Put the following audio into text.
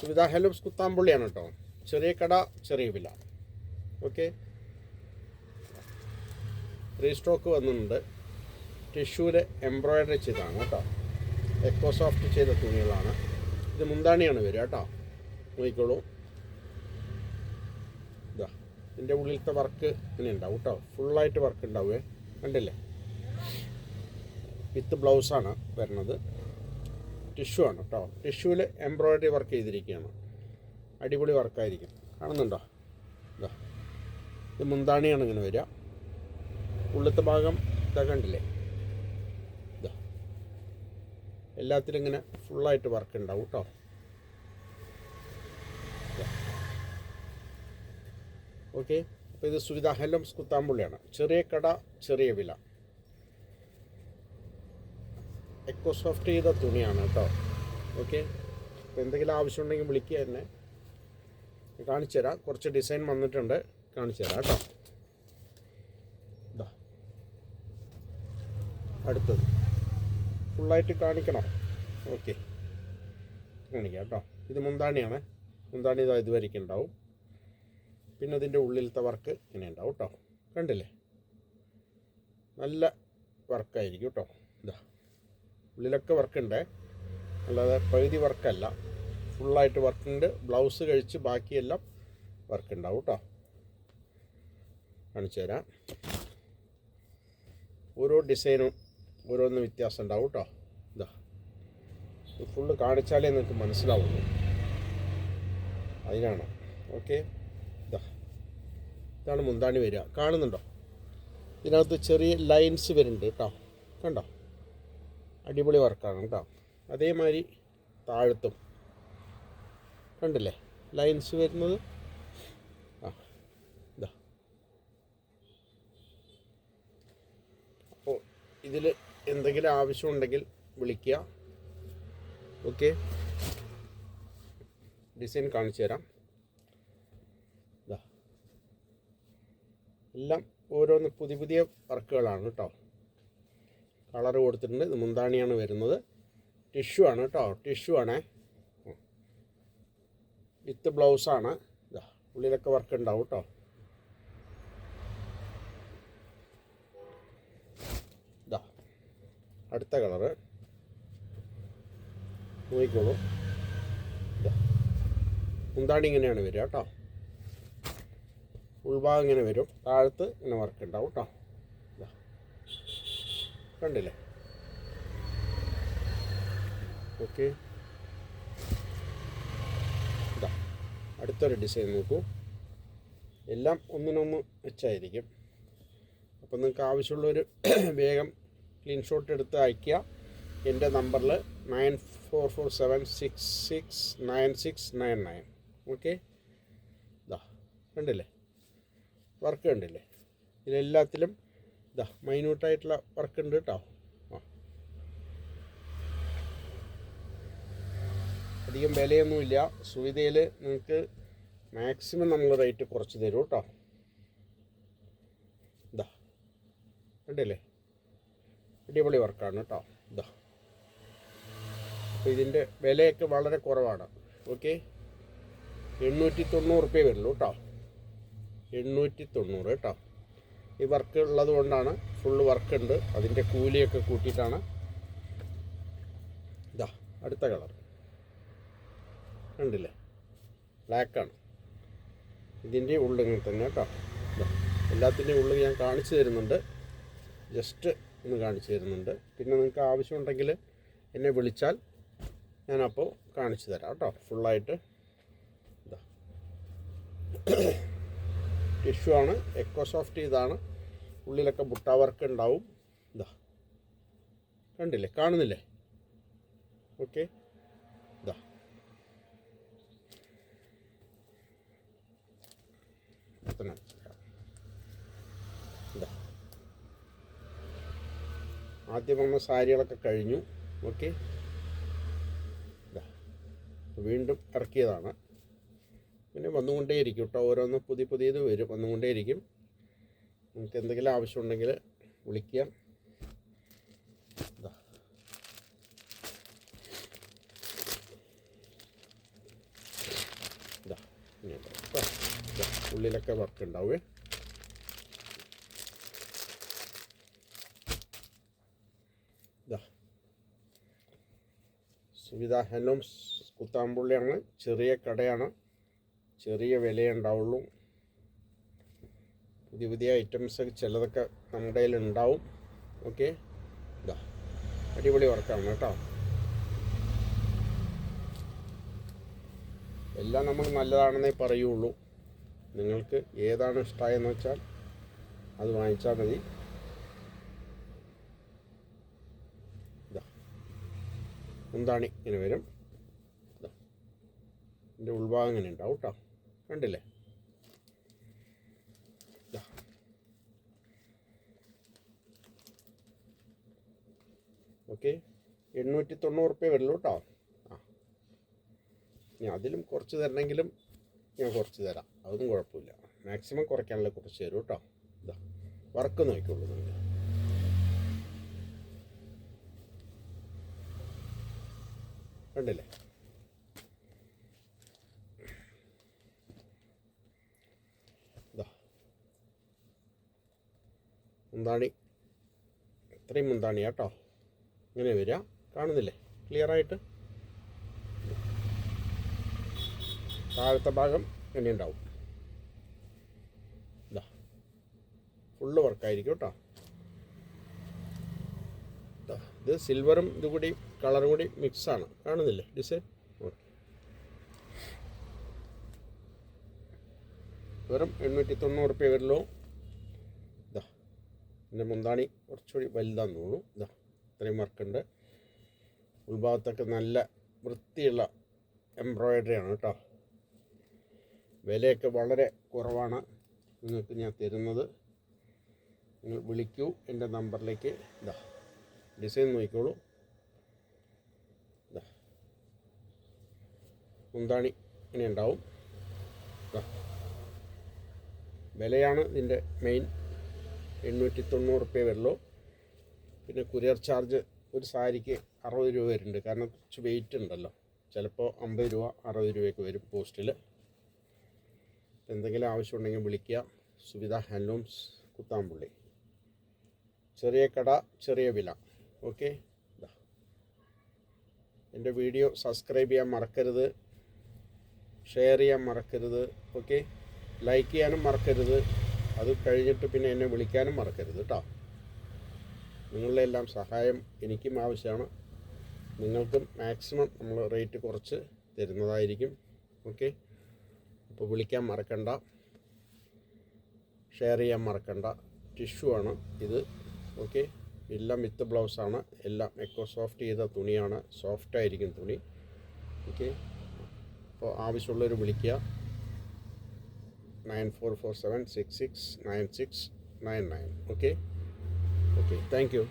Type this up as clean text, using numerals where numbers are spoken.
സുവിധ ഹെലപ്സ് കുത്താമ്പുള്ളിയാണ് കേട്ടോ. ചെറിയ കട ചെറിയ വില. ഓക്കെ, റീസ്റ്റോക്ക് വന്നിട്ടുണ്ട്. ടിഷ്യൂല് എംബ്രോയ്ഡറി ചെയ്താണ് കേട്ടോ. എക്കോ സോഫ്റ്റ് ചെയ്ത തുണികളാണ്. ഇത് മുന്താണിയാണ് വരിക കേട്ടോ. നോക്കിക്കോളൂ, ഇതാ ഇതിൻ്റെ ഉള്ളിലത്തെ വർക്ക് ഇങ്ങനെ ഉണ്ടാവും കേട്ടോ. ഫുള്ളായിട്ട് വർക്ക് ഉണ്ടാവുമേ, കണ്ടില്ലേ? വിത്ത് ബ്ലൗസാണ് വരുന്നത്. ടിഷ്യൂ ആണ് കേട്ടോ. ടിഷ്യൂവിൽ എംബ്രോയ്ഡറി വർക്ക് ചെയ്തിരിക്കുകയാണ്. അടിപൊളി വർക്കായിരിക്കും. കാണുന്നുണ്ടോ? ഇതാ ഇത് മുന്താണിയാണ് ഇങ്ങനെ വരിക. ഉള്ളിലത്തെ ഭാഗം ഇതാ കണ്ടില്ലേ? ഇതാ എല്ലാത്തിലും ഇങ്ങനെ ഫുള്ളായിട്ട് വർക്ക് ഉണ്ടാവും കേട്ടോ. ഓക്കെ, അപ്പോൾ ഇത് സുവിധ ഹെലംസ് കുത്താമ്പുള്ളിയാണ്. ചെറിയ കട ചെറിയ വില. എക്കോ സോഫ്റ്റ് ചെയ്ത തുണിയാണ് കേട്ടോ. ഓക്കെ, അപ്പോൾ എന്തെങ്കിലും ആവശ്യമുണ്ടെങ്കിൽ വിളിക്കുക എന്നെ. കാണിച്ചു തരാം. കുറച്ച് ഡിസൈൻ വന്നിട്ടുണ്ട്, കാണിച്ചു തരാം കേട്ടോ. ഇതാ അടുത്തത് ഫുള്ളായിട്ട് കാണിക്കണം. ഓക്കെ, കാണിക്കാം കേട്ടോ. ഇത് മുന്താണിയാണ്. മുന്താണി ഇതാ ഇതുവരെയ്ക്ക് ഉണ്ടാവും. പിന്നെ അതിൻ്റെ ഉള്ളിലത്തെ വർക്ക് ഇങ്ങനെ ഉണ്ടാവും കേട്ടോ. കണ്ടില്ലേ? നല്ല വർക്കായിരിക്കും കേട്ടോ. ഇതാ ഉള്ളിലൊക്കെ വർക്കുണ്ട്, അല്ലാതെ പകുതി വർക്കല്ല, ഫുള്ളായിട്ട് വർക്കുണ്ട്. ബ്ലൗസ് കഴിച്ച് ബാക്കിയെല്ലാം വർക്ക് ഉണ്ടാവും കേട്ടോ. കാണിച്ചു തരാം. ഓരോ ഡിസൈനും ഓരോന്ന് വ്യത്യാസം ഉണ്ടാവും കേട്ടോ. ഇതാ ഇത് ഫുള്ള് കാണിച്ചാലേ നിങ്ങൾക്ക് മനസ്സിലാവുള്ളൂ, അതിനാണ്. ഓക്കെ, ഇതാണ് മുന്താണി വരിക. കാണുന്നുണ്ടോ? ഇതിനകത്ത് ചെറിയ ലൈൻസ് വരുന്നുണ്ട് കേട്ടോ. കണ്ടോ? അടിപൊളി വർക്കാണ് കേട്ടോ. അതേമാതിരി താഴത്തും കണ്ടില്ലേ ലൈൻസ് വരുന്നത്? ഇതാ. അപ്പോൾ ഇതിൽ എന്തെങ്കിലും ആവശ്യമുണ്ടെങ്കിൽ വിളിക്കുക. ഓക്കെ, ഡിസൈൻ കാണിച്ചു തരാം. ഇതാ എല്ലാം ഓരോന്ന് പുതിയ പുതിയ വർക്കുകളാണ് കേട്ടോ. കളർ കൊടുത്തിട്ടുണ്ട്. ഇത് മുന്താണിയാണ് വരുന്നത്. ടിഷ്യൂ ആണ് കേട്ടോ. ടിഷ്യൂ ആണേ. വിത്ത് ബ്ലൗസാണ്. ഇതാ ഉള്ളിലൊക്കെ വർക്ക് ഉണ്ടാവും കേട്ടോ. ഇതാ അടുത്ത കളറ് നോക്കിക്കോളൂ. ഇതാ മുന്താണി ഇങ്ങനെയാണ് വരിക കേട്ടോ. ഉൾഭാഗം ഇങ്ങനെ വരും, താഴത്ത് ഇങ്ങനെ വർക്ക് ഉണ്ടാവും കേട്ടോ. ഇതാ കണ്ടില്ലേ? ഓക്കെ, ഇതാ അടുത്തൊരു ഡിസൈൻ നോക്കൂ. എല്ലാം ഒന്നിനൊന്ന് വെച്ചായിരിക്കും. അപ്പോൾ നിങ്ങൾക്ക് ആവശ്യമുള്ളൊരു വേഗം സ്ക്രീൻഷോട്ട് എടുത്ത് അയയ്ക്കുക. എൻ്റെ നമ്പറിൽ 9447669699. ഓക്കെ, ഇതാ കണ്ടില്ലേ? വർക്ക് കണ്ടില്ലേ? ഇതിലെല്ലാത്തിലും ഇതാ മൈന്യൂട്ടായിട്ടുള്ള വർക്ക് ഉണ്ട് കേട്ടോ. അധികം വിലയൊന്നുമില്ല. സുവിധയിൽ നിങ്ങൾക്ക് മാക്സിമം നമ്മൾ റേറ്റ് കുറച്ച് തരും കേട്ടോ. ഇതാ കണ്ടില്ലേ? അടിപൊളി വർക്കാണ് കേട്ടോ. ഇതാ അപ്പോൾ ഇതിൻ്റെ വിലയൊക്കെ വളരെ കുറവാണ്. ഓക്കെ, 890 റുപ്യ വരുള്ളൂ കേട്ടോ. 890 കേട്ടോ. ഈ വർക്ക് ഉള്ളത് കൊണ്ടാണ്, ഫുള്ള് വർക്കുണ്ട്. അതിൻ്റെ കൂലിയൊക്കെ കൂട്ടിയിട്ടാണ്. ഇതാ അടുത്ത കളർ കണ്ടില്ലേ? ബ്ലാക്കാണ്. ഇതിൻ്റെ ഉള്ളിങ്ങനെ തന്നെ കേട്ടോ. ഇതാ എല്ലാത്തിൻ്റെയും ഉള്ളിൽ ഞാൻ കാണിച്ചു തരുന്നുണ്ട്. ജസ്റ്റ് ഒന്ന് കാണിച്ചു തരുന്നുണ്ട്. പിന്നെ നിങ്ങൾക്ക് ആവശ്യമുണ്ടെങ്കിൽ എന്നെ വിളിച്ചാൽ ഞാനപ്പോൾ കാണിച്ചു തരാം കേട്ടോ ഫുള്ളായിട്ട്. ഇതാ ടിഷ്യൂ ആണ്. എക്കോ സോഫ്റ്റ് ഇതാണ്. ഉള്ളിലൊക്കെ ബുട്ട വർക്ക് ഉണ്ടാവും. ഇതാ കണ്ടില്ലേ? കാണുന്നില്ലേ? ഓക്കെ, ഇതാ ഇതാ ആദ്യം വന്ന സാരികളൊക്കെ കഴിഞ്ഞു. ഓക്കെ, ഇതാ വീണ്ടും ഇറക്കിയതാണ്. പിന്നെ വന്നുകൊണ്ടേയിരിക്കും കേട്ടോ. ഓരോന്ന് പുതിയത് വരും, വന്നുകൊണ്ടേയിരിക്കും. നിങ്ങൾക്ക് എന്തെങ്കിലും ആവശ്യമുണ്ടെങ്കിൽ വിളിക്കുക. ഇങ്ങനെ ഉണ്ടാവും കേട്ടോ. ഇതാ ഉള്ളിലൊക്കെ വർക്ക് ഉണ്ടാവേ. ഇതാ സുവിധ ഹാൻഡ്ലൂംസ് കുത്താമ്പുള്ളിയാണ്. ചെറിയ കടയാണ്, ചെറിയ വിലയേ ഉണ്ടാവുള്ളൂ. പുതിയ പുതിയ ഐറ്റംസ് ചിലതൊക്കെ നമ്മുടെ കയ്യിൽ ഉണ്ടാവും. ഓക്കെ, ഇതാ അടിപൊളി വർക്കാണ് കേട്ടോ. എല്ലാം നമ്മൾ നല്ലതാണെന്നേ പറയുള്ളൂ. നിങ്ങൾക്ക് ഏതാണ് ഇഷ്ടമായെന്ന് വെച്ചാൽ അത് വാങ്ങിച്ചാൽ മതി. ഇതാ മുന്താണി ഇങ്ങനെ വരും. ഇതാ ഇതിൻ്റെ ഉൾഭാഗം ഇങ്ങനെ ഉണ്ടാവും കേട്ടോ. കണ്ടില്ലേ? ഇതാ ഓക്കെ, 890 വരുള്ളൂ കേട്ടോ. ഇനി അതിലും കുറച്ച് തരണമെങ്കിലും ഞാൻ കുറച്ച് തരാം, അതൊന്നും കുഴപ്പമില്ല. മാക്സിമം കുറയ്ക്കാനുള്ള കുറച്ച് തരും കേട്ടോ. ഇതാ വർക്ക് നോക്കിക്കോളൂ നിങ്ങൾ. കണ്ടില്ലേ? ഇതാ മുന്താണി, ഇത്രയും മുന്താണി കേട്ടോ. ഇങ്ങനെ വരിക, കാണുന്നില്ലേ ക്ലിയറായിട്ട്? താഴത്തെ ഭാഗം ഇങ്ങനെ ഉണ്ടാവും. ഇതാ ഫുള്ള് വർക്കായിരിക്കും കേട്ടോ. ഇത് സിൽവറും ഇത് കൂടി കളറും കൂടി മിക്സാണ്, കാണുന്നില്ലേ ഡിസൈൻ? ഓക്കെ, വെറും 890 വരുള്ളൂ. ഇതാ എൻ്റെ മുന്താണി കുറച്ചുകൂടി വലുതാന്ന് തോന്നുന്നു. ഇതാ ഇത്രയും വർക്കുണ്ട്. ഉൾഭാഗത്തൊക്കെ നല്ല വൃത്തിയുള്ള എംബ്രോയിഡറി ആണ് കേട്ടോ. വിലയൊക്കെ വളരെ കുറവാണ് നിങ്ങൾക്ക് ഞാൻ തരുന്നത്. നിങ്ങൾ വിളിക്കൂ എൻ്റെ നമ്പറിലേക്ക്. ഇതാ ഡിസൈൻ നോക്കിക്കോളൂ. ഇതാ മുന്താണി ഇങ്ങനെ ഉണ്ടാവും. വിലയാണ് ഇതിൻ്റെ മെയിൻ. 890 വരുള്ളൂ. പിന്നെ കൊറിയർ ചാർജ് ഒരു സാരിക്ക് 60 രൂപ വരുന്നുണ്ട്. കാരണം കുറച്ച് വെയിറ്റ് ഉണ്ടല്ലോ. ചിലപ്പോൾ 50 രൂപ 60 രൂപയൊക്കെ വരും പോസ്റ്റിൽ. എന്തെങ്കിലും ആവശ്യമുണ്ടെങ്കിൽ വിളിക്കുക. സുവിധ ഹാൻഡ്ലൂംസ് കുത്താമ്പുള്ളി. ചെറിയ കട, ചെറിയ വില. ഓക്കെ, എൻ്റെ വീഡിയോ സബ്സ്ക്രൈബ് ചെയ്യാൻ മറക്കരുത്, ഷെയർ ചെയ്യാൻ മറക്കരുത്. ഓക്കെ, ലൈക്ക് ചെയ്യാനും മറക്കരുത്. അത് കഴിഞ്ഞിട്ട് പിന്നെ എന്നെ വിളിക്കാനും മറക്കരുത് കേട്ടോ. നിങ്ങളുടെ എല്ലാം സഹായം എനിക്കും ആവശ്യമാണ്. നിങ്ങൾക്കും മാക്സിമം നമ്മൾ റേറ്റ് കുറച്ച് തരുന്നതായിരിക്കും. ഓക്കെ, അപ്പോൾ വിളിക്കാൻ മറക്കണ്ട, ഷെയർ ചെയ്യാൻ മറക്കണ്ട. ടിഷ്യൂ ആണ് ഇത്. ഓക്കെ, എല്ലാം വിത്ത് ബ്ലൗസാണ്. എല്ലാം എക്കോ സോഫ്റ്റ് ചെയ്ത തുണിയാണ്. സോഫ്റ്റായിരിക്കും തുണി. ഓക്കെ, അപ്പോൾ ആവശ്യമുള്ളവർ വിളിക്കുക. 9447669699. Okay, thank you.